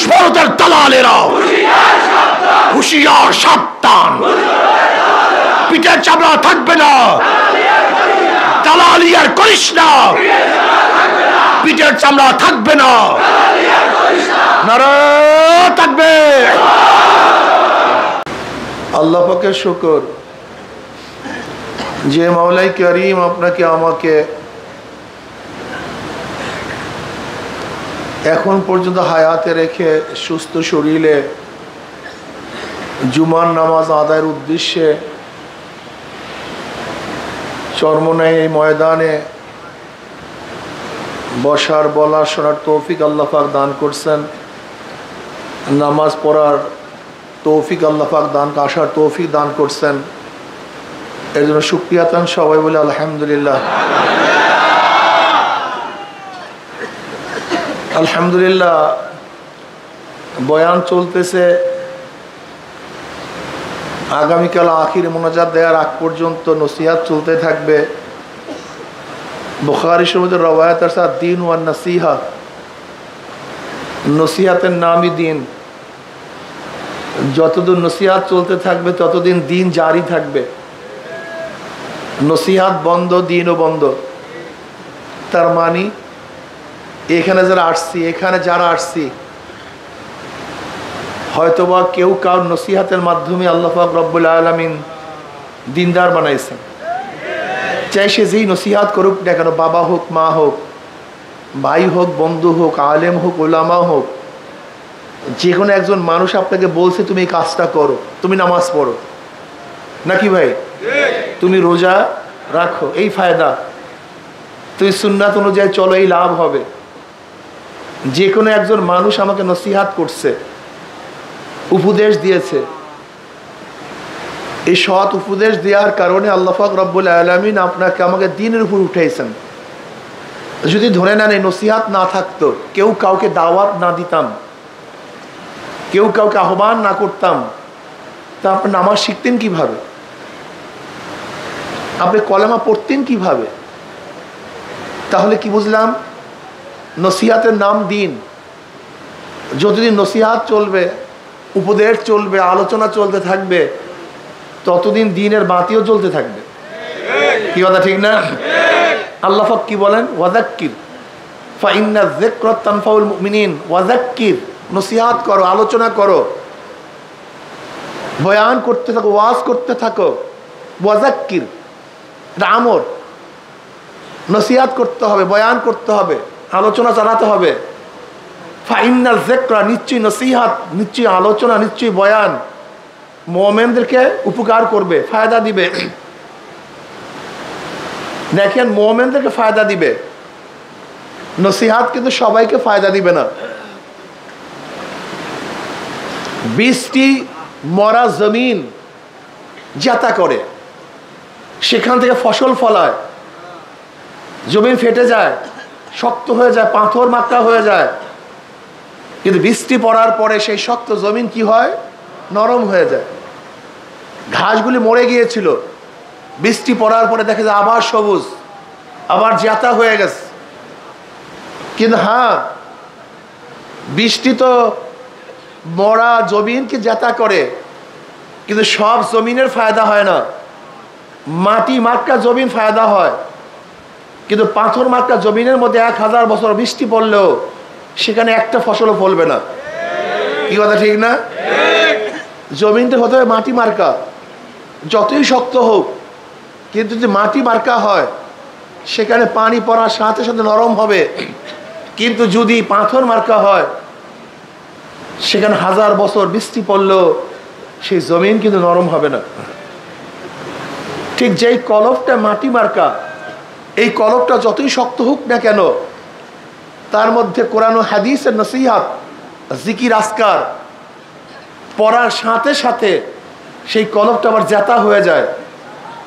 ভারতের দালালেরা হুঁশিয়ার সাবধান, পিঠের চামড়া থাকবে না, দালালি আর করিস না, পিঠের চামড়া থাকবে না। নারায়ে তাকবীর। আল্লাহ পাকের শুকর যে মাওলাই করিম আপনাকে আমাকে এখন পর্যন্ত হায়াতে রেখে সুস্থ শরীরে জুমার নামাজ আদায়ের উদ্দেশ্যে চরমনাই এই ময়দানে বসার বলার শোনার তৌফিক আল্লাহ পাক দান করছেন, নামাজ পড়ার তৌফিক আল্লাহ পাক দান আসার তৌফিক দান করছেন, এর জন্য শুকরিয়া তান সবাই বলে আলহামদুলিল্লাহ। আলহামদুলিল্লাহ। বয়ান চলতেছে, আগামীকাল আখির মোনাজাত দেওয়ার আগ পর্যন্ত নসিহাত চলতে থাকবে। বুখারী শরীফের রওয়ায়াত আছে দ্বীন ওয়ান নসিহা, নসিহাতের নামই দিন। যতদিন নসিহাত চলতে থাকবে ততদিন দিন জারি থাকবে। নসিহাত বন্ধ, দিনও বন্ধ। তার মানে এখানে যারা আসছি হয়তোবা কেউ কারোর নসিহাতের মাধ্যমে আল্লাহ পাক রব্বুল আলামিন দিনদার বানাইছেন। চাই সে যেই নসিহাত করুক না কেন, বাবা হোক, মা হোক, ভাই হোক, বন্ধু হোক, আলেম হোক, ওলামা হোক, যে কোনো একজন মানুষ আপনাকে বলছে তুমি এই কাজটা করো, তুমি নামাজ পড়ো, নাকি ভাই? তুমি রোজা রাখো, এই ফায়দা। তুমি সুন্নাত অনুযায়ী চলো, এই লাভ হবে। যে কোনো একজন মানুষ আমাকে নসিহাত করছে, উপদেশ দিয়েছে, এই সৎ উপদেশ দেওয়ার কারণে আল্লাহ পাক রব্বুল আলামিন আপনাকে আমাকে দ্বীনের উপর উঠাইছেন। যদি ধরে নেন এই নসিহাত না থাকতো, কেউ কাউকে দাওয়াত না দিতাম, কেউ কাউকে আহ্বান না করতাম, তা আপনি নামাজ শিখতেন কিভাবে? আপনি কলেমা পড়তেন কিভাবে? তাহলে কি বুঝলাম? নসিহাতের নাম দিন। যতদিন নসিহাত চলবে, উপদেশ চলবে, আলোচনা চলতে থাকবে, ততদিন দিনের বাতিও জ্বলতে থাকবে। কি কথা ঠিক না? আল্লাহ পাক কি বলেন? ওয়াযাক্কির ফাইন্না যিকরা তানফাউল মুমিনিন। ওয়াযাক্কির, নসিহাত করো, আলোচনা করো, বয়ান করতে থাকো, ওয়াজ করতে থাকো। ওয়াযাক্কির, এটা আমর। নসিহাত করতে হবে, বয়ান করতে হবে, আলোচনা চালাতে হবে। ফাইন্না যিকরা, নিশ্চয়ই নসিহাত, নিশ্চয়ই আলোচনা, নিশ্চয়ই বয়ান মুমিনদেরকে উপকার করবে, ফায়দা দিবে। দেখেন, মুমিনদেরকে ফায়দা দিবে, নসিহাত কিন্তু সবাইকে ফায়দা দিবে না। 20টি মরা জমিন যাতা করে, সেখান থেকে ফসল ফলায়, জমিন ফেটে যায়, শক্ত হয়ে যায়, পাথর মাক্কা হয়ে যায়, কিন্তু বৃষ্টি পড়ার পরে সেই শক্ত জমিন কি হয়? নরম হয়ে যায়। ঘাসগুলি মরে গিয়েছিল, বৃষ্টি পড়ার পরে দেখে যায় আবার সবুজ, আবার জাতা হয়ে গেছে। কিন্তু হ্যাঁ, বৃষ্টি তো মরা জমিনকে জাতা করে, কিন্তু সব জমিনের ফায়দা হয় না। মাটি মার্কা জমিন ফায়দা হয়, কিন্তু পাথর মার্কা জমিনের মধ্যে 1000 বছর বৃষ্টি পড়লেও সেখানে একটা ফসলও ফলবে না। কি কথা ঠিক না? জমিনটা হতে হবে মাটি মার্কা, যতই শক্ত হোক, কিন্তু যদি মাটি মার্কা হয় সেখানে পানি পড়ার সাথে সাথে নরম হবে। কিন্তু যদি পাথর মার্কা হয় সেখানে 1000 বছর বৃষ্টি পড়লেও সেই জমিন কিন্তু নরম হবে না। ঠিক যেই কলবটা মাটি মার্কা, এই কলবটা যতই শক্ত হোক না কেন, তার মধ্যে কোরআন ও হাদিসের নসিহাত, জিকির, আজকার পড়ার সাথে সাথে সেই কলবটা আবার জাতা হয়ে যায়।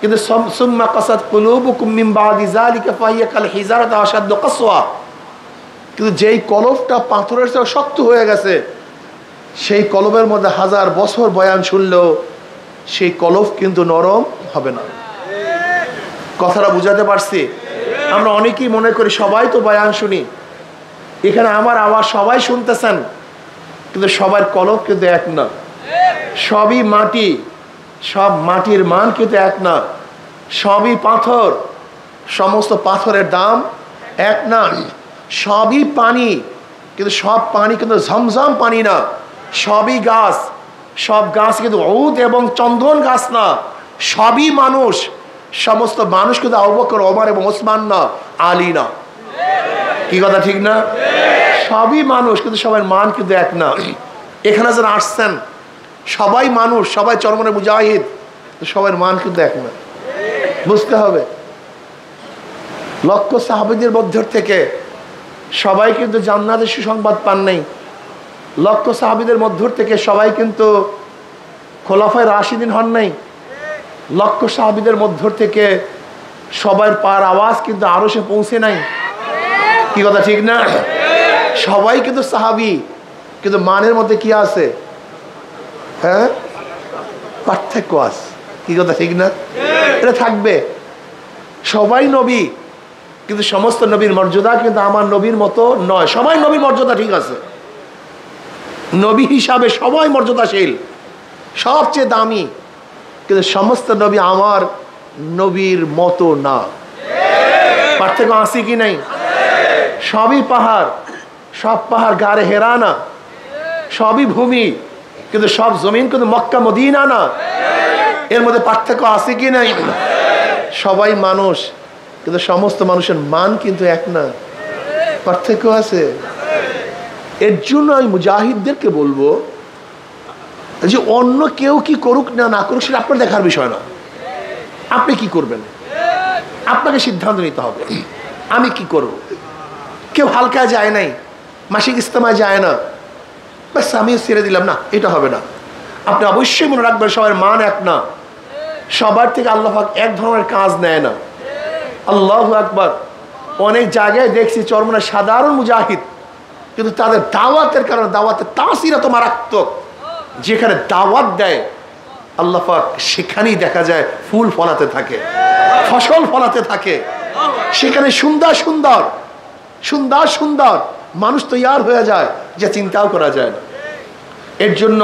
কিন্তু সুম্মা কাসাত কুলুবুকুম মিন বাদি যালিকা ফাহিয়া কাল হিজারাতি আশাদ্দু কাসওয়া, কিন্তু যেই কলবটা পাথরের চেয়ে শক্ত হয়ে গেছে, সেই কলবের মধ্যে 1000 বছর বয়ান শুনলেও সেই কলব কিন্তু নরম হবে না। কথাটা বুঝাতে পারছি? আমরা অনেকেই মনে করি সবাই তো বয়ান শুনি, এখানে আমার আওয়াজ সবাই শুনতেছেন, কিন্তু সবার কলব কিন্তু এক না। সবই মাটি, সব মাটির মান কিন্তু এক না। সবই পাথর, সমস্ত পাথরের দাম এক না। সবই পানি, কিন্তু সব পানি কিন্তু ঝমঝম পানি না। সবই গাছ, সব গাছ কিন্তু ঔদ এবং চন্দন গাছ না। সবই মানুষ, সমস্ত মানুষ কিন্তু আবু বকর, ওমর এবং ওসমান না, আলী না। কি কথা ঠিক না? সবই মানুষ, কিন্তু সবার মান কিন্তু এক না। এখানে যারা আসছেন সবাই মানুষ, সবাই চরমনে মুজাহিদ, সবার মান কিন্তু এক না। বুঝতে হবে। লক্ষ সাহাবীদের মধ্য থেকে সবাই কিন্তু জান্নাতের সুসংবাদ পান নাই। লক্ষ সাহাবীদের মধ্য থেকে সবাই কিন্তু খোলাফায়ে রাশিদিন হন নাই। লক্ষ সাহাবীদের মধ্য থেকে সবার পার আওয়াজ কিন্তু আরশে পৌঁছে নাই। কি কথা ঠিক না? সবাই কিন্তু সাহাবী, কিন্তু মানের মধ্যে কি আছে? হ্যাঁ, পার্থক্য আছে। কি কথা ঠিক না? এটা থাকবে। সবাই নবী, কিন্তু সমস্ত নবীর মর্যাদা কিন্তু আমার নবীর মতো নয়। সবাই নবীর মর্যাদা ঠিক আছে, নবী হিসাবে সবাই মর্যাদাশীল, সবচেয়ে দামি, কিন্তু সমস্ত নবী আমার নবীর মতো না। পার্থক্য আছে কি নাই? সবই পাহাড়, সব পাহাড় গাড়ে হেরা না। সবই ভূমি, কিন্তু সব জমিন কিন্তু মক্কা মদিনা না। এর মধ্যে পার্থক্য আছে কি নাই? সবাই মানুষ, কিন্তু সমস্ত মানুষের মান কিন্তু এক না। পার্থক্য আছে। এর জন্য আমি মুজাহিদদেরকে বলবো যে অন্য কেউ কি করুক না না করুক সেটা আপনার দেখার বিষয় না। আপনি কি করবেন আপনাকে সিদ্ধান্ত নিতে হবে। আমি কি করব? কেউ হালকায় যায় নাই, মাসিক ইজতেমায় যায় না, ব্যাস আমি ছেড়ে দিলাম, না, এটা হবে না। আপনি অবশ্যই মনে রাখবেন সবার মান এক না। সবার থেকে আল্লাহ পাক এক ধরনের কাজ নেয় না। আল্লাহু আকবার। অনেক জায়গায় দেখছি চরমনা সাধারণ মুজাহিদ, কিন্তু তাদের দাওয়াতের কারণে দাওয়াতের তাসির এত মারাত্মক। যেখানে দাওয়াত দেয় আল্লাহ পাক সেখানেই দেখা যায় ফুল ফলাতে থাকে, ফসল ফলাতে থাকে। সেখানে সুন্দর সুন্দর সুন্দর সুন্দর মানুষ তৈয়ার হয়ে যায়, যা চিন্তাও করা যায় না। এর জন্য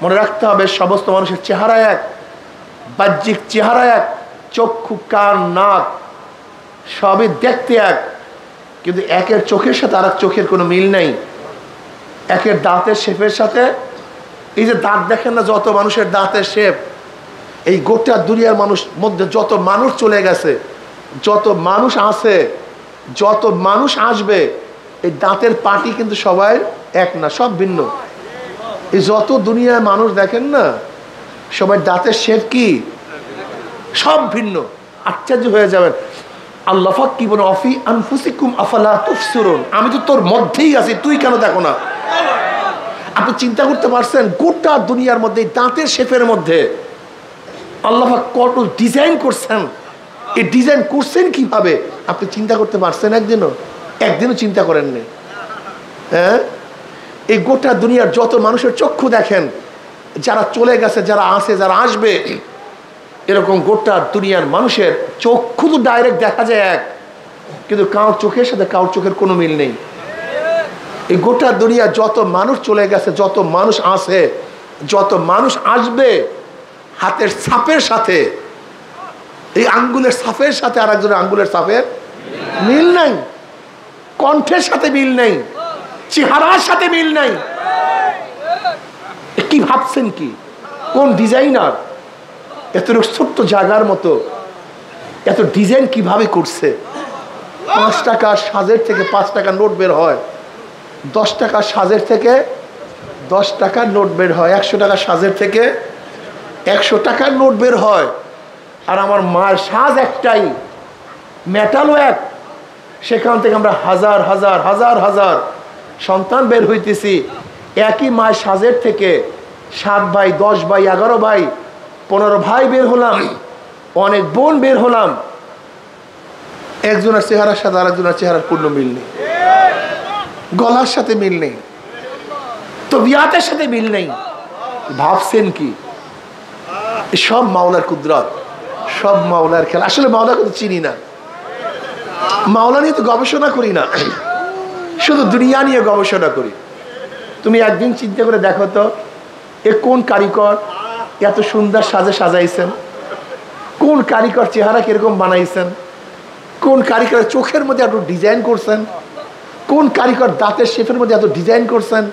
মনে রাখতে হবে সমস্ত মানুষের চেহারা এক, বাহ্যিক চেহারা এক, চক্ষু কান নাক সবই দেখতে এক, কিন্তু একের চোখের সাথে আর এক চোখের কোনো মিল নেই। একের দাঁতের শেপের সাথে, এই যে দাঁত দেখেন না, যত মানুষের দাঁতের শেপ, এই গোটা দুনিয়ার মানুষ মধ্যে যত মানুষ চলে গেছে, যত মানুষ আছে, যত মানুষ আসবে, এই দাঁতের পাটি কিন্তু সবাই এক না, সব ভিন্ন। এই যত দুনিয়ায় মানুষ দেখেন না, সবাই দাঁতের শেপ কি সব ভিন্ন। আশ্চর্য হয়ে যাবেন। আল্লাহ পাক কি বলেন, অফি আনফুসিকুম আফালা তুবসিরুন, আমি তো তোর মধ্যেই আছি, তুই কেন দেখো না? আপনি চিন্তা করতে পারছেন গোটা দুনিয়ার মধ্যে দাঁতের শেপের মধ্যে আল্লাহ পাক কত ডিজাইন করছেন? এই ডিজাইন করছেন কিভাবে আপনি চিন্তা করতে পারছেন? একদিনও চিন্তা করেননি। হ্যাঁ, এই গোটা দুনিয়ার যত মানুষের চক্ষু দেখেন, যারা চলে গেছে, যারা আছে, যারা আসবে, এরকম গোটা দুনিয়ার মানুষের চক্ষু তো ডাইরেক্ট দেখা যায় এক, কিন্তু কারোর চোখের সাথে কারোর চোখের কোনো মিল নেই। এই গোটা দুনিয়া যত মানুষ চলে গেছে, যত মানুষ আছে, যত মানুষ আসবে, হাতের ছাপের সাথে, এই আঙ্গুলের ছাপের সাথে আর একজনের আঙ্গুলের ছাপের মিল নাই, কণ্ঠের সাথে মিল নেই, চেহারার সাথে মিল নাই। কি ভাবছেন? কি কোন ডিজাইনার এত ছোট্ট জায়গার মতো এত ডিজাইন কিভাবে করছে? 5 টাকার সাজের থেকে 5 টাকার নোট বের হয়, 10 টাকার সাজের থেকে 10 টাকার নোট বের হয়, 100 টাকার সাজের থেকে 100 টাকার নোট বের হয়। আর আমার মার সাজ একটাই, মেটালও এক, সেখান থেকে আমরা হাজার হাজার হাজার হাজার সন্তান বের হইতেছি। একই মায়ের সাজের থেকে 7 ভাই, 10 ভাই, 11 ভাই, 15 ভাই বের হলাম, অনেক বোন বের হলাম। একজনের চেহারার সাথে আরেকজনের চেহারার পূর্ণ মিল নেই, গলার সাথে মিল নেই, তবিয়াতের সাথে মিল নেই। ভাবছেন কি? সব মাওলার কুদরত, সব মাওলার খেলা। আসলে মাওলাকে তো চিনি না, মাওলা নিয়ে তো গবেষণা করি না, শুধু দুনিয়া নিয়ে গবেষণা করি। তুমি একদিন চিন্তা করে দেখো তো, এ কোন কারিগর এত সুন্দর সাজাইছেন? কোন কারিগর চেহারা কিরকম বানাইছেন? কোন কারিগর চোখের মধ্যে এত ডিজাইন করছেন? কোন কারিগর দাঁতের শেপের মধ্যে এত ডিজাইন করছেন?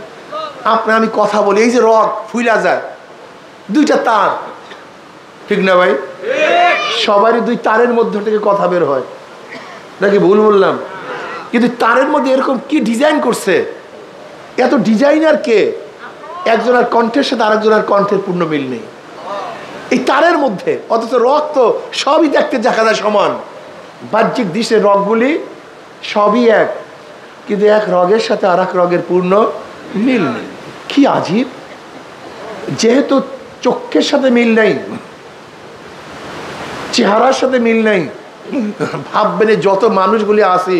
আমি কথা বলি, এই যে রড ফুইলা যায়, দুইটা তার, ঠিক না ভাই? সবারই দুই তারের মধ্যে থেকে কথা বের হয়, নাকি ভুল বললাম? কিন্তু তারের মধ্যে এরকম কি ডিজাইন করছে? এত ডিজাইনার কে? একজনের কণ্ঠের সাথে আরেকজনের কণ্ঠের পূর্ণ মিল নেই এই তারের মধ্যে, অথচ রক্ত সবই দেখতে দেখা যায় সমান। বাহ্যিক দৃশ্যের রগগুলি সবই এক, কিন্তু এক রগের সাথে আর এক রগের পূর্ণ মিল নেই। কি আজীব! যেহেতু চোখের সাথে মিল নেই, চেহারার সাথে মিল নেই, ভাববেন যত মানুষগুলি আছে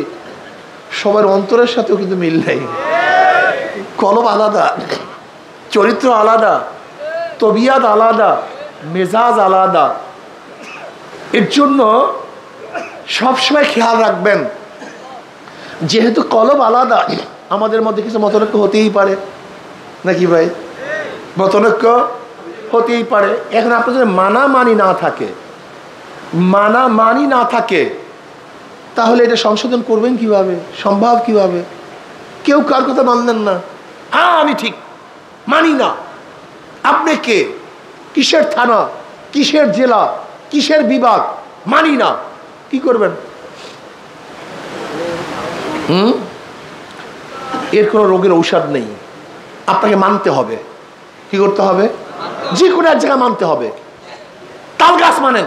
সবার অন্তরের সাথেও কিন্তু মিল নেই। কলব আলাদা, চরিত্র আলাদা, তবিয়াত আলাদা, মেজাজ আলাদা। এর জন্য সবসময় খেয়াল রাখবেন, যেহেতু কলব আলাদা, আমাদের মধ্যে কিছু মতনৈক্য হতেই পারে, নাকি ভাই? মতনৈক্য হতেই পারে। এখন আপনার যদি মানামানি না থাকে, তাহলে এটা সংশোধন করবেন কিভাবে? সম্ভব কিভাবে? কেউ কার কথা মানলেন না, হ্যাঁ আমি ঠিক, মানি না। আপনি কে? কিসের থানা, কিসের জেলা, কিসের বিভাগ? মানি না। কি করবেন? এর কোনো রোগের ঔষধ নেই, আপনাকে মানতে হবে। কি করতে হবে? যে কোনো এক জায়গায় মানতে হবে। তাল গাছ মানেন,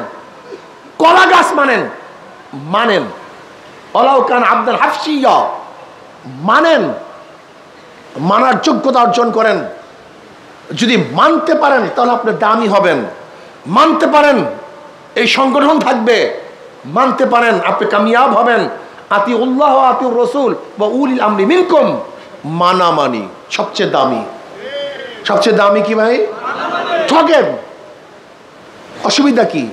কলা গাছ মানেন, অলাউকান আব্দুল হাফসিয়া মানেন, মানার যোগ্যতা অর্জন করেন। যদি মানতে পারেন তাহলে আপনি দামি হবেন। মানতে পারেন এই সংগঠন থাকবে, মানতে পারেন আপনি কামিয়াব হবেন। আতিউল্লাহ ওয়া আতিউর রাসূল ওয়া উলিল আমরি মিনকুম। মানামানি সবচেয়ে দামি। সবচেয়ে দামি কি ভাই? ঠকেন, অসুবিধা কি?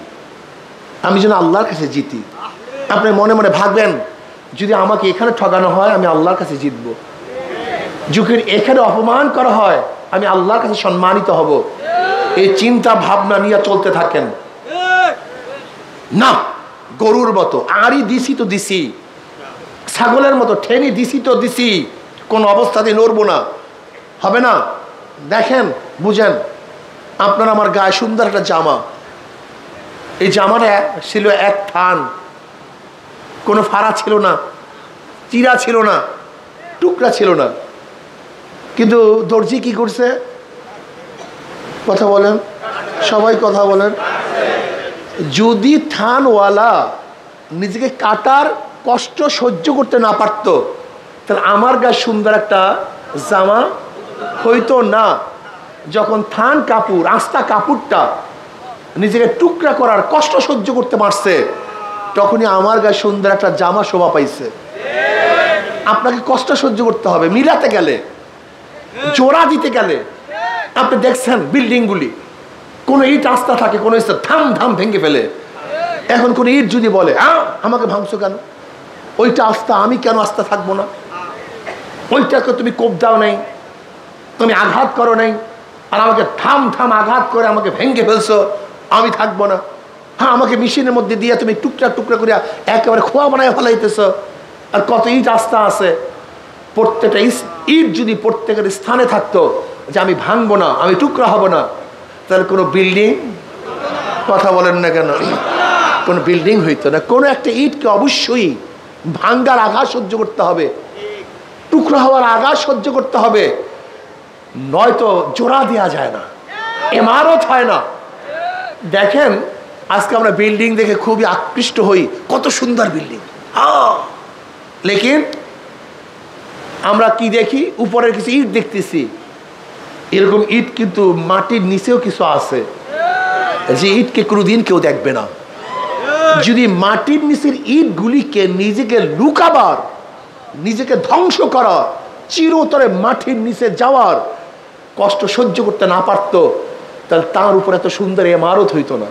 আমি যেন আল্লাহর কাছে জিতি। আপনি মনে মনে ভাববেন, যদি আমাকে এখানে ঠকানো হয় আমি আল্লাহর কাছে জিতবো, যদি এখানে অপমান করা হয় আমি আল্লাহর কাছে সম্মানিত হব। এই চিন্তা ভাবনা নিয়ে চলতে থাকেন না। গরুর মতো আড়ি দিছি তো দিছি, ছাগলের মতো ঠেনি দিছি তো দিছি, কোন অবস্থাতে নড়বো না, হবে না। দেখেন, বুঝেন, আপনার আমার গায়ে সুন্দর একটা জামা, এই জামাটা ছিল এক থান, কোনো ফাড়া ছিল না, চিরা ছিল না, টুকরা ছিল না, কিন্তু দর্জি কি করছে? কথা বলেন, সবাই কথা বলেন। যদি থানওয়ালা নিজেকে কাটার কষ্ট সহ্য করতে না পারত, তাহলে আমার গায়ে সুন্দর একটা জামা হইতো না। যখন থান কাপড়, আস্তা কাপড়টা নিজেকে টুকরা করার কষ্ট সহ্য করতে পারছে, তখনই আমার গায়ে সুন্দর একটা জামা শোভা পাইছে। আপনাকে কষ্ট সহ্য করতে হবে। মিলাতে গেলে, জোড়া দিতে গেলে, আপনি দেখছেন বিল্ডিংগুলি, কোনো ইট আস্তা থাকে, কোনো ইট ধাম ধাম ভেঙে ফেলে। এখন কোনো ইট যদি বলে আমাকে ভাঙছো কেন, ওইটা আস্তা, আমি কেন আস্তা থাকবো না? ওইটাকে তুমি কোপ দাও নাই, তুমি আঘাত করো নাই, আর আমাকে থাম থাম আঘাত করে আমাকে ভেঙে ফেলছো, আমি থাকবো না। হ্যাঁ, আমাকে মেশিনের মধ্যে দিয়ে তুমি টুকরা টুকরা করে একেবারে খোয়া বানায় ফেলাইতেছ। আর কত ইট আস্তা আছে, প্রত্যেকটা ইট যদি প্রত্যেকের স্থানে থাকতো যে আমি ভাঙবো না, আমি টুকরা হব না, তাহলে কোনো বিল্ডিং, কথা বলেন না কেন, কোনো বিল্ডিং হইতো না। কোনো একটা ইটকে অবশ্যই ভাঙ্গার আঘাত সহ্য করতে হবে, টুকরা হওয়ার আঘাত সহ্য করতে হবে, নয়তো জোড়া দেওয়া যায় না, ইমারত হয় না। দেখেন, আজকে আমরা বিল্ডিং দেখে খুবই আকৃষ্ট হই, কত সুন্দর বিল্ডিং, লেকিন আমরা কি দেখি? উপরের কিছু ইট দেখতেছি। এরকম ইট কিন্তু মাটির নিচেও কিছু আছে, যে ইটকে কোনোদিন কেউ দেখবে না। যদি মাটির নিচের ইটগুলিকে নিজেকে লুকাবার, নিজেকে ধ্বংস করার, চিরতরে মাটির নিচে যাওয়ার কষ্ট সহ্য করতে না পারত, তাহলে তার উপর এত সুন্দর ইমারত হইতো না।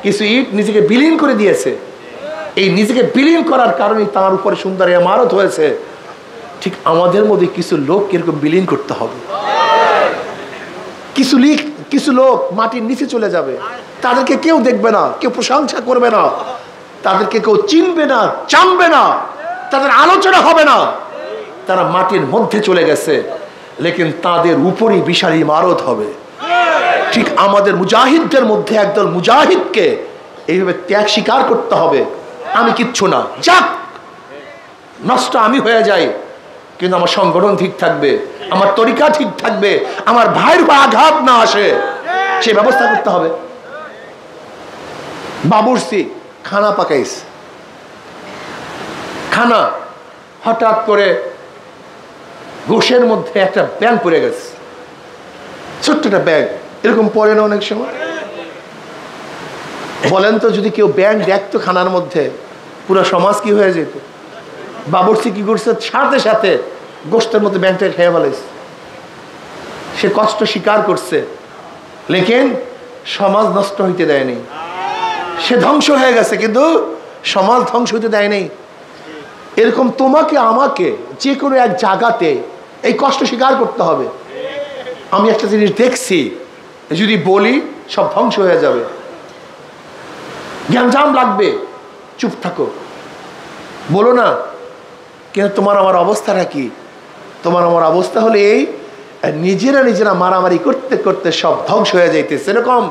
কিছু ইট নিজেকে বিলীন করে দিয়েছে, এই নিজেকে বিলীন করার কারণে তার উপরে সুন্দর ইমারত হয়েছে। ঠিক আমাদের মধ্যে কিছু লোক এরকম বিলীন করতে হবে। কিছু লোক মাটির নিচে চলে যাবে, তাদেরকে কেউ দেখবে না, কেউ প্রশংসা করবে না, তাদেরকে কেউ চিনবে না, জানবে না, তাদের আলোচনা হবে না, তারা মাটির মধ্যে চলে গেছে, লেকিন তাদের উপরই বিশাল ইমারত হবে। ঠিক আমাদের মুজাহিদদের মধ্যে একদল মুজাহিদকে এইভাবে ত্যাগ স্বীকার করতে হবে। আমি কিচ্ছু না, যাক নষ্ট আমি হয়ে যাই, কিন্তু আমার সংগঠন ঠিক থাকবে, আমার তরিকা ঠিক থাকবে, আমার ভাইয়ের উপর আঘাত না আসে, সে ব্যবস্থা করতে হবে। বাবুর্চি খানা পাকাইছে, খানা হঠাৎ করে গোশের মধ্যে একটা ব্যাঙ পড়ে গেছে, ছোট্ট একটা ব্যাঙ, এরকম পড়ে না অনেক সময়? বলেন তো, যদি কেউ ব্যাঙ দেখতো খানার মধ্যে, পুরো সমাজ কি হয়ে যেত? বাবুর্চি কি করছে, সাথে সাথে গোষ্ঠের মধ্যে ব্যাঙটা খেয়ে ফেলেছে। সে কষ্ট স্বীকার করছে, লেকিন সমাজ নষ্ট হইতে দেয়নি। সে ধ্বংস হয়ে গেছে, কিন্তু সমাজ ধ্বংস হইতে দেয়নি। এরকম তোমাকে আমাকে যে কোনো এক জায়গাতে এই কষ্ট স্বীকার করতে হবে। আমি একটা জিনিস দেখছি, যদি বলি সব ধ্বংস হয়ে যাবে, জ্ঞানজাম লাগবে, চুপ থাকো, বলো না। কিন্তু তোমার আমার অবস্থাটা কি? তোমার আমার অবস্থা হলে এই, নিজেরা মারামারি করতে করতে সব ধ্বংস হয়ে যাইতেছে। এরকম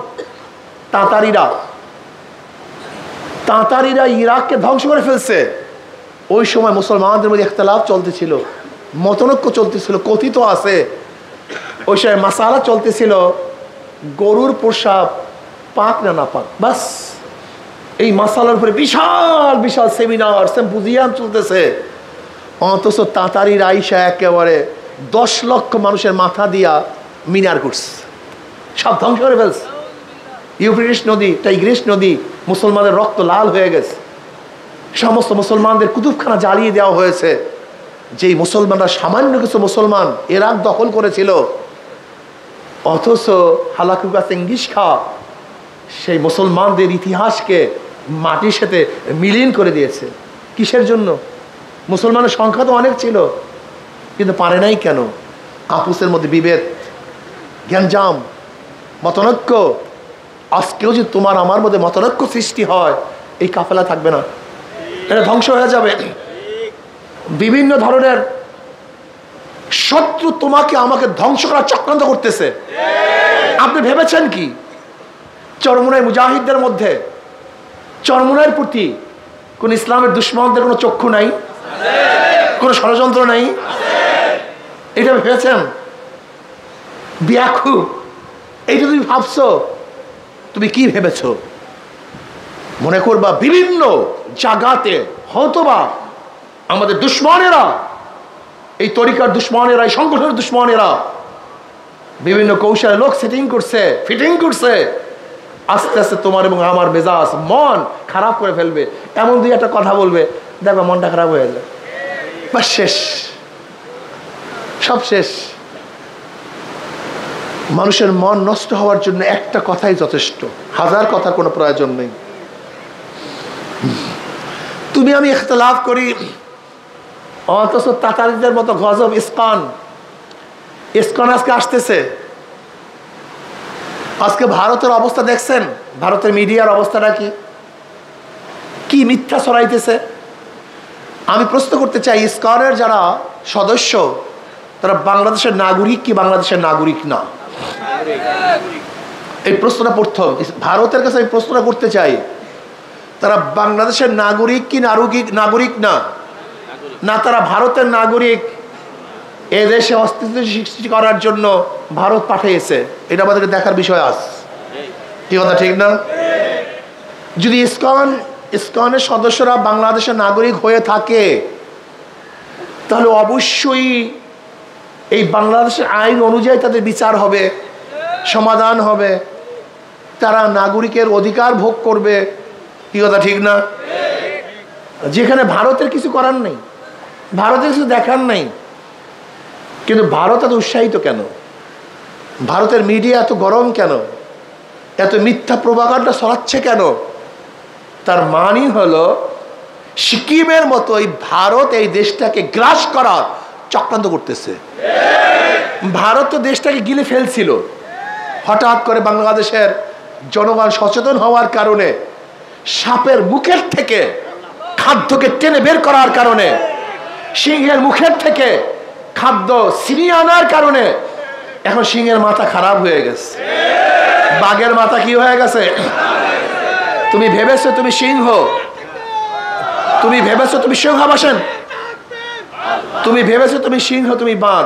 তাঁতারিরা ইরাককে ধ্বংস করে ফেলছে। ওই সময় মুসলমানদের মধ্যে ইখতিলাফ চলতেছিল, মতনৈক্য চলতেছিল, কথিত আছে ওই সময় মাসালা চলতেছিল, গরুর প্রসাব পাক না না পাক, বাস এই মাসালার উপরে বিশাল বিশাল সেমিনার সিম্পোজিয়াম চলতেছে। অথচ তাঁতারির আইসা একেবারে 10 লক্ষ মানুষের মাথা দিয়া মিনার করছে, সব ধ্বংস করে ফেলছে। ইউফ্রেটিস নদী, টাইগ্রিস নদী, মুসলমানদের রক্ত লাল হয়ে গেছে, সমস্ত মুসলমানদের কুতুবখানা জ্বালিয়ে দেওয়া হয়েছে। যেই মুসলমানরা সামান্য কিছু মুসলমান ইরাক দখল করেছিল, অথচ হালাকুকা চেঙ্গিস খা সেই মুসলমানদের ইতিহাসকে মাটির সাথে মিলিন করে দিয়েছে। কিসের জন্য? মুসলমানের সংখ্যা তো অনেক ছিল, কিন্তু পারে নাই কেন? আপুসের মধ্যে বিভেদ, জ্ঞানজাম, মতনৈক্য। আজকেও যদি তোমার আমার মধ্যে মতনৈক্য সৃষ্টি হয়, এই কাফেলা থাকবে না, এটা ধ্বংস হয়ে যাবে। বিভিন্ন ধরনের শত্রু তোমাকে আমাকে ধ্বংস করার চক্রান্ত করতেছে। আপনি ভেবেছেন কি চরমুনাই মুজাহিদদের মধ্যে, চরমুনাইয়ের প্রতি কোন ইসলামের দুশ্মনদের কোনো চক্ষু নাই, কোনো ষড়যন্ত্র নাই? এটা ভেবেছেন? ব্যাকু, এইটা তুমি ভাবছো? তুমি কি ভেবেছো? মনে করবা বিভিন্ন জায়গাতে হয়তোবা আমাদের দুশ্মনেরা, এই তরিকার দুশ্মনেরা, এই সংগঠনের দুশ্মনেরা বিভিন্ন কৌশলে লোক সেটিং করছে, ফিটিং করছে, আস্তে আস্তে তোমার এবং আমার মেজাজ মন খারাপ করে ফেলবে। এমন দুই একটা কথা বলবে, দেখবা মনটা খারাপ হয়ে যায়, বাস শেষ, সব শেষ। মানুষের মন নষ্ট হওয়ার জন্য একটা কথাই যথেষ্ট, হাজার কথার কোনো প্রয়োজন নেই। তুমি আমি ইখতিলাফ করি, অথচ তাতারিদের মতো গজব ইসকন আজকে আসতেছে। আজকে ভারতের অবস্থা দেখছেন, ভারতের মিডিয়ার অবস্থাটা কি মিথ্যা ছড়াইতেছে। আমি প্রশ্ন করতে চাই, ইসকনের যারা সদস্য তারা বাংলাদেশের নাগরিক কি বাংলাদেশের নাগরিক না? এই প্রশ্নটা প্রথম ভারতের কাছে আমি প্রশ্নটা করতে চাই, তারা বাংলাদেশের নাগরিক কি নাগরিক না? না তারা ভারতের নাগরিক, এদেশে অস্তিত্ব সৃষ্টি করার জন্য ভারত পাঠিয়েছে? এটা আমাদেরকে দেখার বিষয় আছে, কি কথা ঠিক না? যদি ইসকনের সদস্যরা বাংলাদেশের নাগরিক হয়ে থাকে, তাহলে অবশ্যই এই বাংলাদেশের আইন অনুযায়ী তাদের বিচার হবে, সমাধান হবে, তারা নাগরিকের অধিকার ভোগ করবে, কি কথা ঠিক না? যেখানে ভারতের কিছু করার নেই, ভারতের কিছু দেখার নেই, কিন্তু ভারত এত উৎসাহিত কেন? ভারতের মিডিয়া এত গরম কেন? এত মিথ্যা প্রোপাগান্ডা ছড়াচ্ছে কেন? তার মানই হলো সিকিমের মতো এই ভারত এই দেশটাকে গ্রাস করার চক্রান্ত করতেছে। ভারত তো দেশটাকে গিলে ফেলছিল, হঠাৎ করে বাংলাদেশের জনগণ সচেতন হওয়ার কারণে, সাপের মুখের থেকে খাদ্যকে টেনে বের করার কারণে, সিংহের মুখের থেকে খাদ্য ছিনিয়ে আনার কারণে এখন সিংহের মাথা খারাপ হয়ে গেছে, বাঘের মাথা কি হয়ে গেছে? তুমি ভেবেছো তুমি সিংহ, তুমি ভেবেছো তুমি সিংহাবাসন, তুমি ভেবেছো তুমি সিংহ, তুমি বাঘ।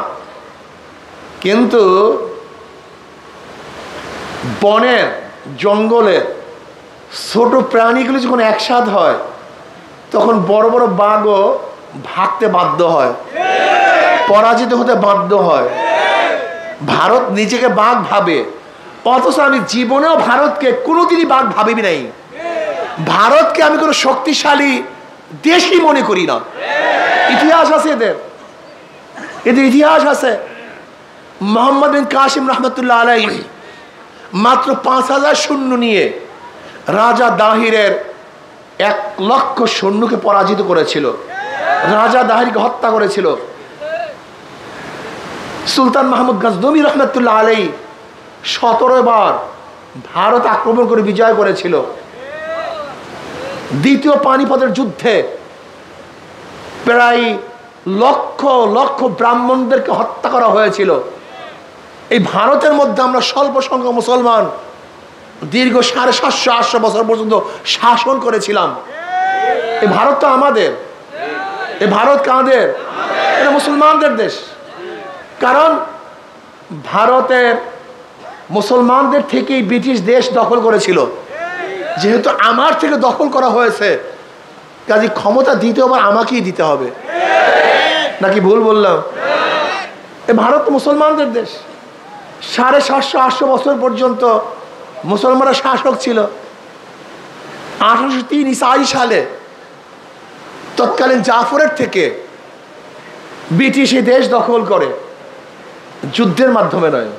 কিন্তু বনের জঙ্গলের ছোট প্রাণীগুলো যখন একসাথ হয় তখন বড় বড় বাঘও ভাগতে বাধ্য হয়, পরাজিত হতে বাধ্য হয়। ভারত নিজেকে বাঘ ভাবে, অথচ আমি জীবনেও ভারতকে কোনোদিনই বাঘ ভাবিনি নাই। ভারতকে আমি কোনো শক্তিশালী দেশই মনে করি না। ইতিহাস আছে এদের, এদের ইতিহাস আছে। মোহাম্মদ বিন কাসিম রহমতুল্লাহ আলাইহি মাত্র 5000 সৈন্য নিয়ে রাজা দাহিরের 1 লক্ষ সৈন্যকে পরাজিত করেছিল, রাজা দাহিরকে হত্যা করেছিল। সুলতান মাহমুদ গজনবী রহমতুল্লাহ আলাইহি 17 বার ভারত আক্রমণ করে বিজয় করেছিল। দ্বিতীয় পানিপথের যুদ্ধে প্রায় লক্ষ লক্ষ ব্রাহ্মণদেরকে হত্যা করা হয়েছিল। এই ভারতের মধ্যে আমরা স্বল্প সংখ্যক মুসলমান দীর্ঘ 750-800 বছর পর্যন্ত শাসন করেছিলাম। এই ভারত তো আমাদের, এই ভারত কাদের? এটা মুসলমানদের দেশ। কারণ ভারতের মুসলমানদের থেকেই ব্রিটিশ দেশ দখল করেছিল। যেহেতু আমার থেকে দখল করা হয়েছে, কাজে ক্ষমতা দ্বিতীয়বার আমাকেই দিতে হবে, নাকি ভুল বললাম? এ ভারত মুসলমানদের দেশ। 750-800 বছর পর্যন্ত মুসলমানরা শাসক ছিল। 1803 ঈসাই সালে তৎকালীন জাফরের থেকে ব্রিটিশ এই দেশ দখল করে, যুদ্ধের মাধ্যমে নয়,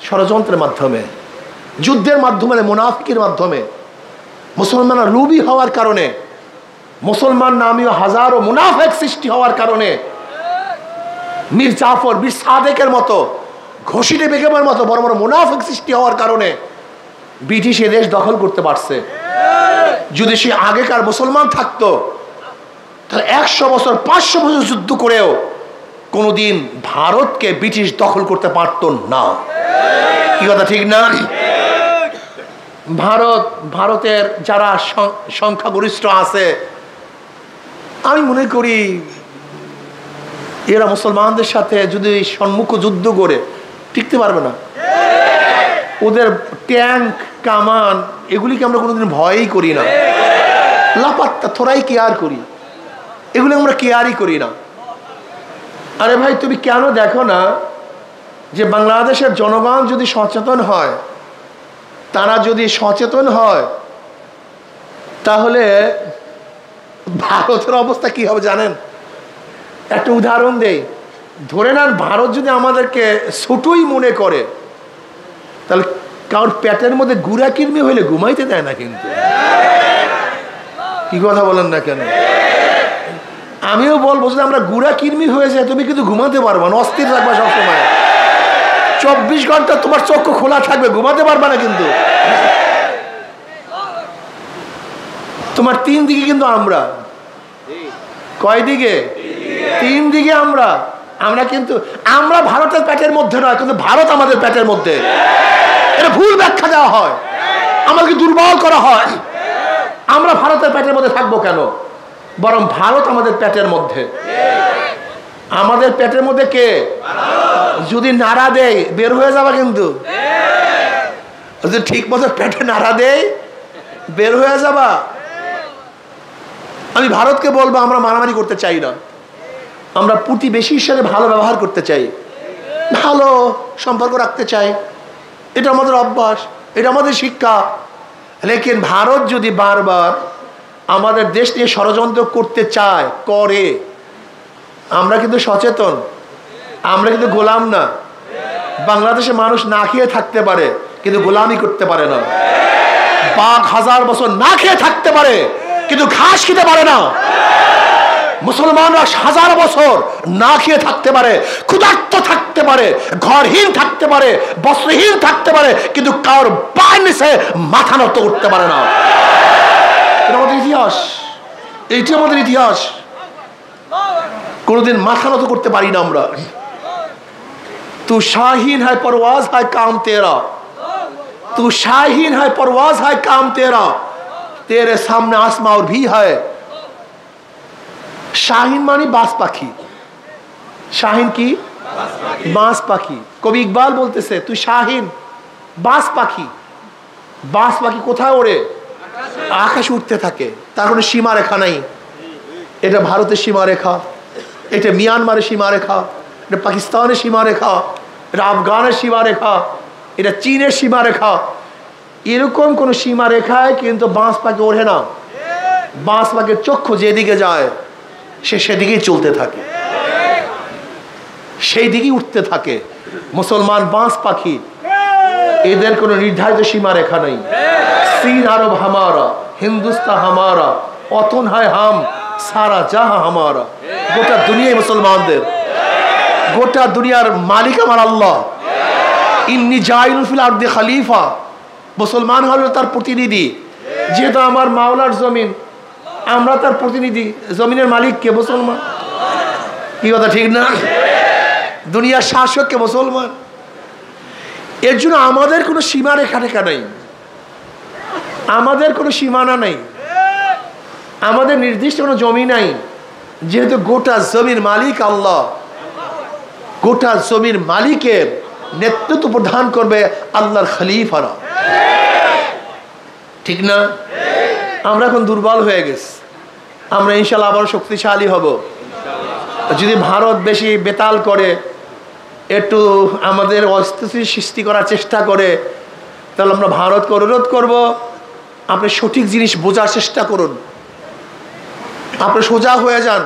ষড়যন্ত্রের মাধ্যমে, যুদ্ধের মাধ্যমে, মুনাফিকের মাধ্যমে। মুসলমানরা লুবি হওয়ার কারণে, মুসলমান নামীয় হাজারো মুনাফিক সৃষ্টি হওয়ার কারণে মীর জাফর, বীর সাদেকের মতো, ঘষিটে বেগমের মতো বড় বড় মুনাফিক সৃষ্টি হওয়ার কারণে ব্রিটিশ এ দেশ দখল করতে পারছে। যদি সে আগেকার মুসলমান থাকতো তাহলে 100 বছর 500 বছর যুদ্ধ করেও কোনোদিন ভারতকে ব্রিটিশ দখল করতে পারত না। কি কথা ঠিক না? ভারতের যারা সংখ্যাগরিষ্ঠ আছে, আমি মনে করি এরা মুসলমানদের সাথে যদি সম্মুখ যুদ্ধ করে টিকতে পারবে না। ওদের ট্যাঙ্ক, কামান, এগুলিকে আমরা কোনোদিন ভয়ই করি না, লাপাত্তা থোড়াই কেয়ার করি, এগুলো আমরা কেয়ারই করি না। আরে ভাই, তুমি কেন দেখো না যে বাংলাদেশের জনগণ যদি সচেতন হয়, তারা যদি সচেতন হয়, তাহলে ভারতের অবস্থা কি হবে জানেন? একটা উদাহরণ দেই। ধরে নেন ভারত যদি আমাদেরকে ছোটই মনে করে, তাহলে কারোর পেটের মধ্যে গুড়া কিরমি হইলে ঘুমাইতে দেয় না। কিন্তু কি কথা বলেন না কেন? আমিও বলবো যদি আমরা গুড়া কিরমি হয়ে যায়, তুমি কিন্তু ঘুমাতে পারবা না, অস্থির থাকবা সবসময়। 24 ঘন্টা তোমার চক্ষু খোলা থাকবে, ঘুমাতে পারবা না। কিন্তু তোমার 3 দিকে কিন্তু আমরা, কয় দিকে? 3 দিকে আমরা কিন্তু আমরা ভারতের পেটের মধ্যে নয়, কিন্তু ভারত আমাদের পেটের মধ্যে। এটা ভুল ব্যাখ্যা দেওয়া হয়, আমাদেরকে দুর্বল করা হয়। আমরা ভারতের পেটের মধ্যে থাকবো কেন? বরং ভারত আমাদের পেটের মধ্যে। আমাদের পেটের মধ্যে কে? যদি নাড়া দেয় বের হয়ে যাবা, কিন্তু যদি ঠিক মতো পেটে নাড়া দেয় বের হয়ে যাবা। আমি ভারতকে বলবো, আমরা মারামারি করতে চাই না, আমরা প্রতিবেশীর সাথে ভালো ব্যবহার করতে চাই, ভালো সম্পর্ক রাখতে চাই। এটা আমাদের অভ্যাস, এটা আমাদের শিক্ষা। লেকিন ভারত যদি বারবার আমাদের দেশ নিয়ে ষড়যন্ত্র করতে চায়, করে, আমরা কিন্তু সচেতন, আমরা কিন্তু গোলাম না। বাংলাদেশে মানুষ না খেয়ে থাকতে পারে, কিন্তু গোলামি করতে পারে না। বাঘ 1000 বছর না খেয়ে থাকতে পারে, কিন্তু ঘাস খেতে পারে না। মুসলমানরা হাজার বছর না খেয়ে থাকতে পারে, ক্ষুধার্ত থাকতে পারে, ঘরহীন থাকতে পারে, বস্ত্রহীন থাকতে পারে, কিন্তু কারোর পায়ের নিচে মাথা নত করতে পারে না। এটা আমাদের ইতিহাস, এইটি আমাদের ইতিহাস। কোনোদিন মাথা নত করতে পারি না আমরা। तू शाहीन है परवाज है काम तेरा, तू शाहीन है परवाज है काम तेरा, तेरे सामने आसमां और भी है। শাহিন মানে বাস পাখি। শাহিন কি? বাস পাখি। কবি ইকবাল বলতেছে তুই শাহিন, বাস পাখি। বাস পাখি কোথায় ওড়ে? আকাশে উঠতে থাকে, তার কোনো সীমারেখা নাই। এটা ভারতের সীমারেখা, এটা মিয়ানমারের সীমারেখা, এটা পাকিস্তানের সীমারেখা, এটা আফগানের সীমারেখা, এটা চীনের সীমারেখা। এরকম কোন সীমারেখায় কিন্তু বাঁশ পাখি ওঠে না। বাঁশ পাখির চক্ষু যেদিকে যায় সে সেদিকেই চলতে থাকে, সেই দিকেই উঠতে থাকে। মুসলমান বাঁশ পাখি, এদের কোনো নির্ধারিত সীমারেখা নেই। চীন আরব হামারা, হিন্দুস্তান হামারা, অতন হয় হাম, সারা জাহা হামারা। গোটা দুনিয়ায় মুসলমানদের, গোটা দুনিয়ার মালিক আমার আল্লাহ। ইন্নী জাইলুন ফিল আরদি খলিফা, মুসলমান হলো তার প্রতিনিধি। যেহেতু আমার মাওলার জমিন, আমরা তার প্রতিনিধি। জমিনের মালিক কে? মুসলমান। কি কথা ঠিক না? দুনিয়ার শাসক কে? মুসলমান। এর জন্য আমাদের কোনো সীমারেখা রেখা নেই, আমাদের কোনো সীমানা নেই, আমাদের নির্দিষ্ট কোনো জমি নাই। যেহেতু গোটা জমির মালিক আল্লাহ, গোটা জমির মালিকের নেতৃত্ব প্রদান করবে আল্লাহর খলিফারা। ঠিক না? আমরা এখন দুর্বল হয়ে গেছি, আমরা ইনশাল্লাহ আবার শক্তিশালী হব। যদি ভারত বেশি বেতাল করে, একটু আমাদের অস্থিতিশীল সৃষ্টি করার চেষ্টা করে, তাহলে আমরা ভারতকে অনুরোধ করব আপনি সঠিক জিনিস বোঝার চেষ্টা করুন, আপনি সোজা হয়ে যান,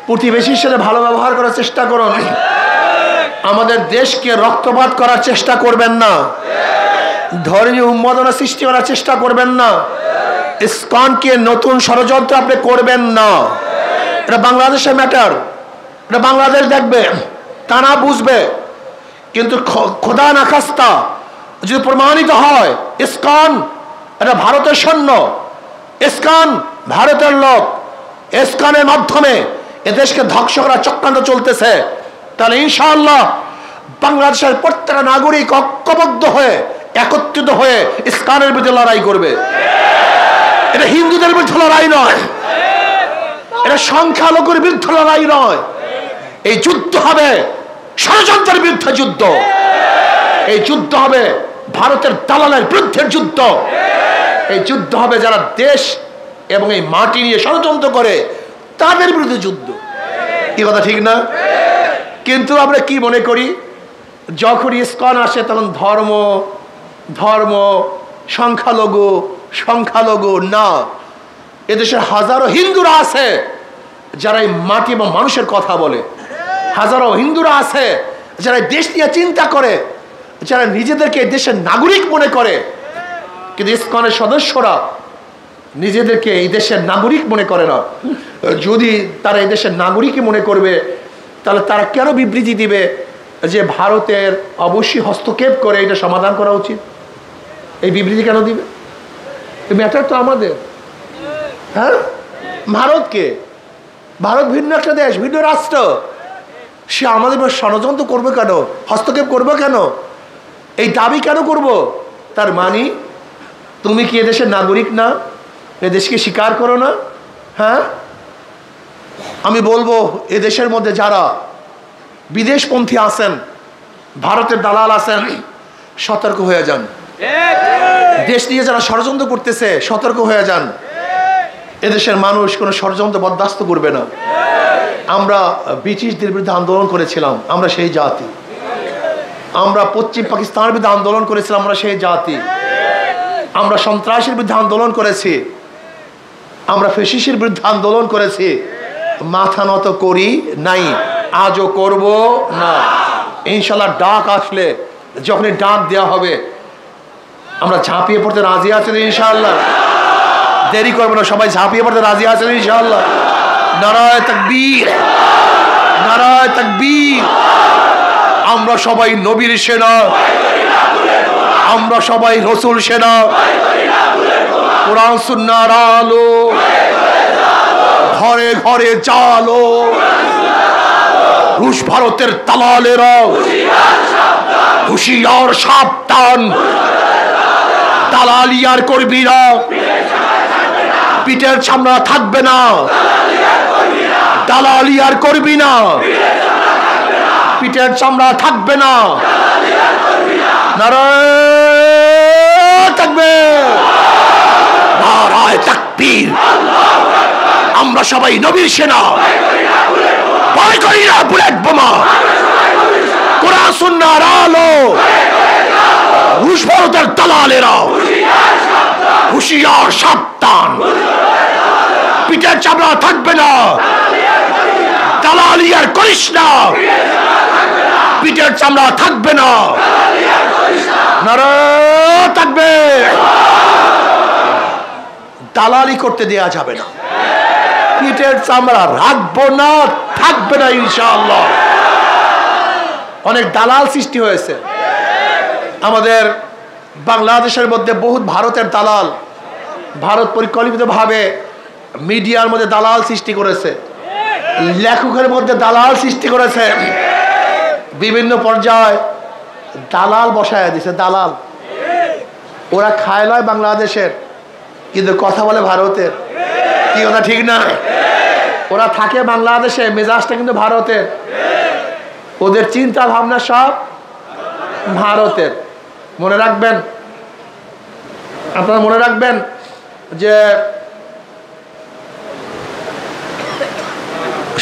প্রতিবেশীর সাথে ভালো ব্যবহার করার চেষ্টা করুন। আমাদের দেশকে রক্তপাত করার চেষ্টা করবেন না, ধর্মীয় উন্মাদনা সৃষ্টি করার চেষ্টা করবেন না, ইসকনকে নতুন ষড়যন্ত্র আপনি করবেন না। এটা বাংলাদেশের ম্যাটার, এটা বাংলাদেশ দেখবে, তারা বুঝবে। কিন্তু খোদা না খাস্তা যদি প্রমাণিত হয় ইসকন এটা ভারতের সৈন্য, ইসকন ভারতের লোক, ইসকনের মাধ্যমে এদেশকে ধ্বংস করার চক্রান্ত চলতেছে, তাহলে ইনশাআল্লাহ বাংলাদেশের প্রত্যেকটা নাগরিক ঐক্যবদ্ধ হয়ে একত্রিত হয়ে ইসকনের বিরুদ্ধে লড়াই করবে। এটা হিন্দুদের বিরুদ্ধে লড়াই নয়, এটা সংখ্যালঘুর বিরুদ্ধে লড়াই নয়। এই যুদ্ধ হবে ষড়যন্ত্রের বিরুদ্ধে যুদ্ধ, এই যুদ্ধ হবে ভারতের দালালের বিরুদ্ধে যুদ্ধ, এই যুদ্ধ হবে যারা দেশ এবং এই মাটি নিয়ে ষড়যন্ত্র করে তাদের বিরুদ্ধে যুদ্ধ। কি কথা ঠিক না? কিন্তু আমরা কি মনে করি, যখন ইসকন আসে তখন ধর্ম ধর্ম, সংখ্যালঘু সংখ্যালঘু না। এদেশের হাজারো হিন্দুরা আছে যারা এই মাটি এবং মানুষের কথা বলে, হাজারো হিন্দুরা আছে যারা দেশ নিয়ে চিন্তা করে, যারা নিজেদেরকে দেশের নাগরিক মনে করে। কিন্তু ইসকনের সদস্যরা নিজেদেরকে এই দেশের নাগরিক মনে করে না। যদি তারা এই দেশের নাগরিকই মনে করবে, তাহলে তারা কেন বিবৃতি দিবে যে ভারতের অবশ্যই হস্তক্ষেপ করে এটা সমাধান করা উচিত? এই বিবৃতি কেন দিবে? এই ম্যাটার তো আমাদের। হ্যাঁ, ভারতকে, ভারত ভিন্ন একটা দেশ, ভিন্ন রাষ্ট্র, সে আমাদের ষড়যন্ত্র করবে কেন, হস্তক্ষেপ করবে কেন, এই দাবি কেন করব? তার মানে তুমি কি এদেশের নাগরিক না? এদেশকে স্বীকার করো না? হ্যাঁ, আমি বলবো এদেশের মধ্যে যারা বিদেশপন্থী আছেন, ভারতের দালাল আছেন, সতর্ক হয়ে যান। দেশ নিয়ে যারা ষড়যন্ত্র করতেছে সতর্ক হয়ে যান। এদেশের মানুষ কোনো ষড়যন্ত্র বরদাস্ত করবে না। আমরা ব্রিটিশদের বিরুদ্ধে আন্দোলন করেছিলাম, আমরা সেই জাতি। আমরা পশ্চিম পাকিস্তানের বিরুদ্ধে আন্দোলন করেছিলাম, আমরা সেই জাতি। আমরা সন্ত্রাসের বিরুদ্ধে আন্দোলন করেছি, আমরা ফ্যাসিস্টের বিরুদ্ধে আন্দোলন করেছি, মাথা নত করি নাই, আজও করব না। ইনশাল্লাহ ডাক আসলে, যখনই ডাক দেওয়া হবে আমরা ঝাঁপিয়ে পড়তে রাজি আছেন ইনশাআল্লাহ? দেরি করবো না, সবাই ঝাঁপিয়ে পড়তে রাজি আছেন ইনশাআল্লাহ? নারায়ে তাকবীর, নারায়ে তাকবীর। আমরা সবাই নবীর সেনা, আমরা সবাই রসুল সেনা। কোরআন সুন্নাহর আলো ঘরে ঘরে চালো। রুশ ভারতের দালালেরা হুঁশিয়ার সাবধান। দালালি আর করবি না, পিঠের চামড়া থাকবে না। দালালি আর করবি না, পিঠের চামড়া থাকবে না। নারায়ে তাকবীর, নারায়ে তাকবীর। আমরা সবাই নবীর সেনা, ভয় করি না বুলেট বোমা। কোরআন সুন্নাহর আলো রুশ ভারতের দালালেরা হুঁশিয়ার সাবধান। পিঠের চামড়া থাকবে না, দালালি আর করিস না। পিঠের চামড়া থাকবে না। নারায়ে তাকবীর। দালালি করতে দেয়া যাবে না, পিঠের চামড়া রাখবো না, থাকবে না ইনশাআল্লাহ। অনেক দালাল সৃষ্টি হয়েছে আমাদের বাংলাদেশের মধ্যে, বহুত ভারতের দালাল। ভারত পরিকল্পিতভাবে মিডিয়ার মধ্যে দালাল সৃষ্টি করেছে, লেখকের মধ্যে দালাল সৃষ্টি করেছে, বিভিন্ন পর্যায়ে দালাল বসায় দিছে। দালাল ওরা খায় লয় বাংলাদেশের, কিন্তু কথা বলে ভারতের। কি কথা ঠিক না? ওরা থাকে বাংলাদেশে, মেজাজটা কিন্তু ভারতের। ওদের চিন্তা ভাবনা সব ভারতের। মনে রাখবেন, আপনারা মনে রাখবেন যে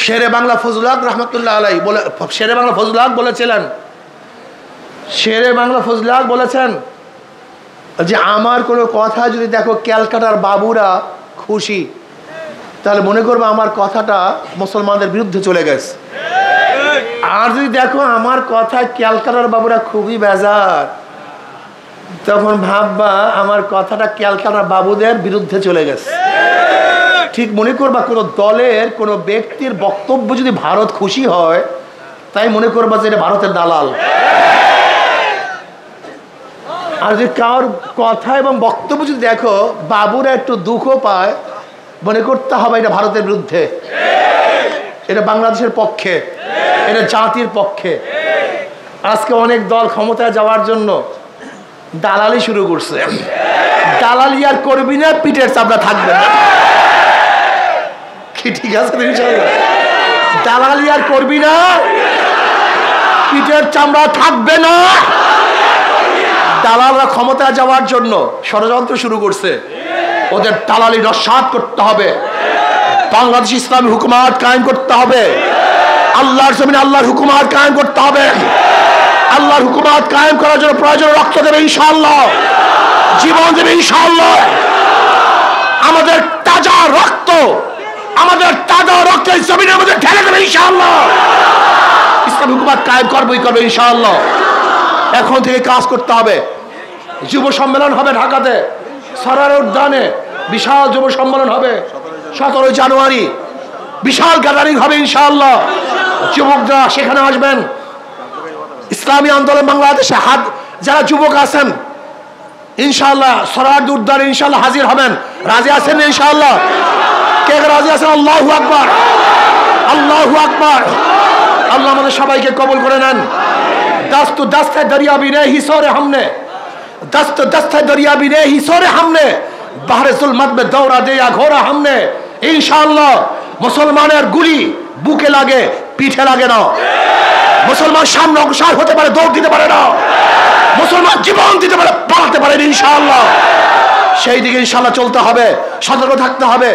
শেরে বাংলা ফজলুল হক রহমতুল্লাহ আলাইহি বলে, শেরে বাংলা ফজলুল হক বলেছিলেন, শেরে বাংলা ফজলুল হক বলেছেন যে আমার কোনো কথা যদি দেখো ক্যালকাটার বাবুরা খুশি, তাহলে মনে করবো আমার কথাটা মুসলমানদের বিরুদ্ধে চলে গেছে। আর যদি দেখো আমার কথা ক্যালকাটার বাবুরা খুবই বেজার, তখন ভাববা আমার কথাটা ক্যালকাটার বাবুদের বিরুদ্ধে চলে গেছে। ঠিক মনে করবা কোনো দলের কোনো ব্যক্তির বক্তব্য যদি ভারত খুশি হয়, তাই মনে করবা যে এটা ভারতের দালাল। আর যদি কারোর কথা এবং বক্তব্য যদি দেখো বাবুরা একটু দুঃখ পায়, মনে করতে হবে এটা ভারতের বিরুদ্ধে, এটা বাংলাদেশের পক্ষে, এটা জাতির পক্ষে। আজকে অনেক দল ক্ষমতায় যাওয়ার জন্য দালালি শুরু করছে। দালালি আর করবি না, পিঠের চামড়া থাকবে না। কি ঠিক আছে? দালালি আর করবি না, পিঠের চামড়া থাকবে না। দালালরা ক্ষমতায় যাওয়ার জন্য ষড়যন্ত্র শুরু করছে। ওদের দালালি নস্যাৎ করতে হবে। বাংলাদেশ ইসলামী হুকুমাত কায়েম করতে হবে। আল্লাহর জমিনে আল্লাহর হুকুমাত কায়েম করতে হবে। আল্লাহর হুকুমাত কায়েম করার জন্য প্রয়োজন রক্ত দেবে ইনশাআল্লাহ, জীবন দেবে ইনশাআল্লাহ। আমাদের তাজা রক্ত, আমাদের তাজা রক্তের জমিনের মধ্যে ঢেলে দেবে ইনশাআল্লাহ। ইসলামী হুকুমাত কায়েম করবেই করবে ইনশাআল্লাহ। এখন থেকে কাজ করতে হবে। যুব সম্মেলন হবে ঢাকাতে, সরার উদ্যানে বিশাল যুব সম্মেলন হবে 17 জানুয়ারি। বিশাল গ্যাদারিং হবে ইনশাআল্লাহ। যুবকরা সেখানে আসবেন। ইসলামী আন্দোলন বাংলাদেশে হাত যারা যুবক আছেন ইনশাআল্লাহ সরার উদ্যানে ইনশাআল্লাহ হাজির হবেন। রাজি আছেন ইনশাআল্লাহ? কে রাজি আছেন? আল্লাহু আকবার, আল্লাহু আকবার। আল্লাহ আমাদের সবাইকে কবুল করে নেন। दस्त दस्त है दरिया भी ने ही सोरे हमने, दस्त दस्त है दरिया भी ने ही सोरे हमने, बाहर जुल्मत में दौरा दे या घोरा हमने। इंशाअल्लाह मुसलमाনের গুলি বুকে লাগে, পিঠে লাগে না। মুসলমান সামনে অগ্রসর হতে পারে, দৌড় দিতে পারে না। মুসলমান জীবন দিতে পারে, পালাতে পারে ইনশাআল্লাহ। সেই দিকে ইনশাআল্লাহ চলতে হবে, সতর্ক থাকতে হবে।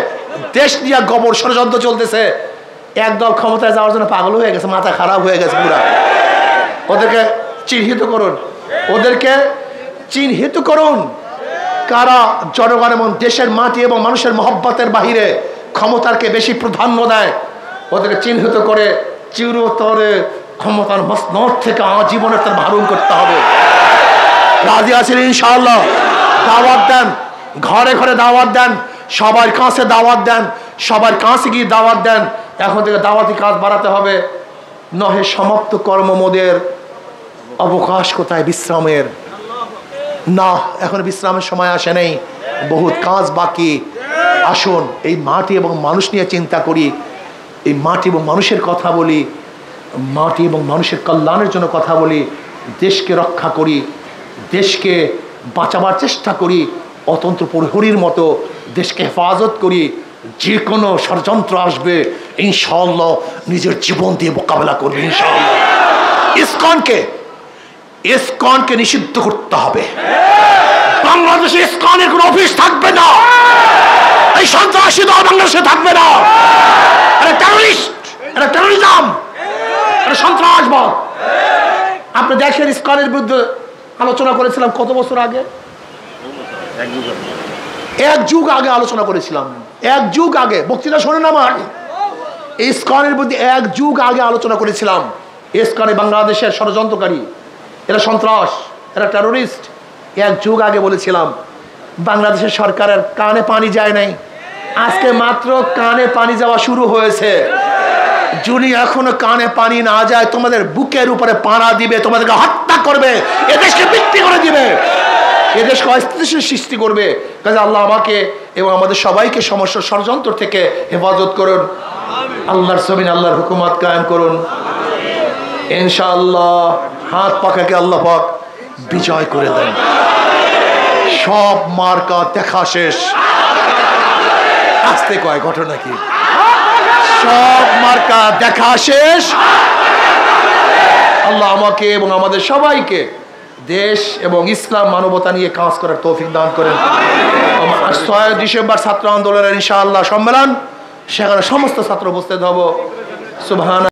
দেশ নিয়ে গোবর ষড়যন্ত্র চলতেছে। একদল ক্ষমতায় যাওয়ার জন্য পাগল হয়ে গেছে, মাথা খারাপ হয়ে গেছে পুরা। ওদেরকে চিহ্নিত করুন, ওদেরকে চিহ্নিত করুন কারা জনগণ এবং দেশের মাটি এবং মানুষের মহব্বতের বাহিরে ক্ষমতাকে বেশি প্রাধান্য দেয়। ওদেরকে চিহ্নিত করে চিরতরে ক্ষমতার মসনদ থেকে আজীবনের তার মাহরুম করতে হবে। রাজি আছেন ইনশাআল্লাহ? দাওয়াত দেন, ঘরে ঘরে দাওয়াত দেন। সবার কাছে দাওয়াত দেন, সবার কাছে গিয়ে দাওয়াত দেন। এখন থেকে দাওয়াতি কাজ বাড়াতে হবে। নহে সমাপ্ত কর্মমোদের, অবকাশ কোথায় বিশ্রামের? না, এখন বিশ্রামের সময় আসে নেই, বহুত কাজ বাকি। আসুন এই মাটি এবং মানুষ নিয়ে চিন্তা করি, এই মাটি এবং মানুষের কথা বলি, মাটি এবং মানুষের কল্যাণের জন্য কথা বলি, দেশকে রক্ষা করি, দেশকে বাঁচাবার চেষ্টা করি, অতন্ত্র প্রহরীর মতো দেশকে হেফাজত করি। যে কোনো ষড়যন্ত্র আসবে ইনশাআল্লাহ নিজের জীবন দিয়ে মোকাবেলা করবে ইনশাআল্লাহ। ইসকনকে নিষিদ্ধ করতে হবে। বাংলাদেশে ইসকনের কোনো অফিস থাকবে না, এই সন্ত্রাসী দল বাংলাদেশে থাকবে না। এটা টেররিস্ট, এটা টেররিজম, এটা সন্ত্রাসবাদ। আপনি দেখেন ইসকনের বিরুদ্ধে আলোচনা করেছিলাম কত বছর আগে? এক যুগ আগে আলোচনা করেছিলাম, এক যুগ আগে। বক্তৃতা শোনেন আমার, ইসকনের বিরুদ্ধে এক যুগ আগে আলোচনা করেছিলাম। ইসকনে বাংলাদেশের ষড়যন্ত্রকারী, এরা সন্ত্রাস, এরা টেররিস্ট। এক যুগ আগে বলেছিলাম। বাংলাদেশের সরকারের কানে পানি যায় নাই, আজকে মাত্র কানে পানি যাওয়া শুরু হয়েছে। যদি এখনো কানে পানি না যায়, তোমাদের বুকের উপরে পাড়া দিবে, তোমাদেরকে হত্যা করবে, এদেশকে বিক্রি করে দিবে, এদেশকে অস্থিতিশীল সৃষ্টি করবে। কাজে আল্লাহ আমাকে এবং আমাদের সবাইকে সমস্ত ষড়যন্ত্র থেকে হেফাজত করুন। আল্লাহর জমিন আল্লাহর হুকুমত কায়েম করুন ইনশাআল্লাহ। হাত পাখাকে আল্লাহ পাক বিজয় করে দেন। সব মার্কা দেখা শেষ। আসতে কয় ঘটনা কি? সব মার্কা দেখা শেষ। আল্লাহ আমাকে এবং আমাদের সবাইকে দেশ এবং ইসলাম মানবতা নিয়ে কাজ করার তৌফিক দান করেন। 6 ডিসেম্বর ছাত্র আন্দোলনের ইনশাআল্লাহ সম্মেলন, সেখানে সমস্ত ছাত্র উপস্থিত হব। সুবহান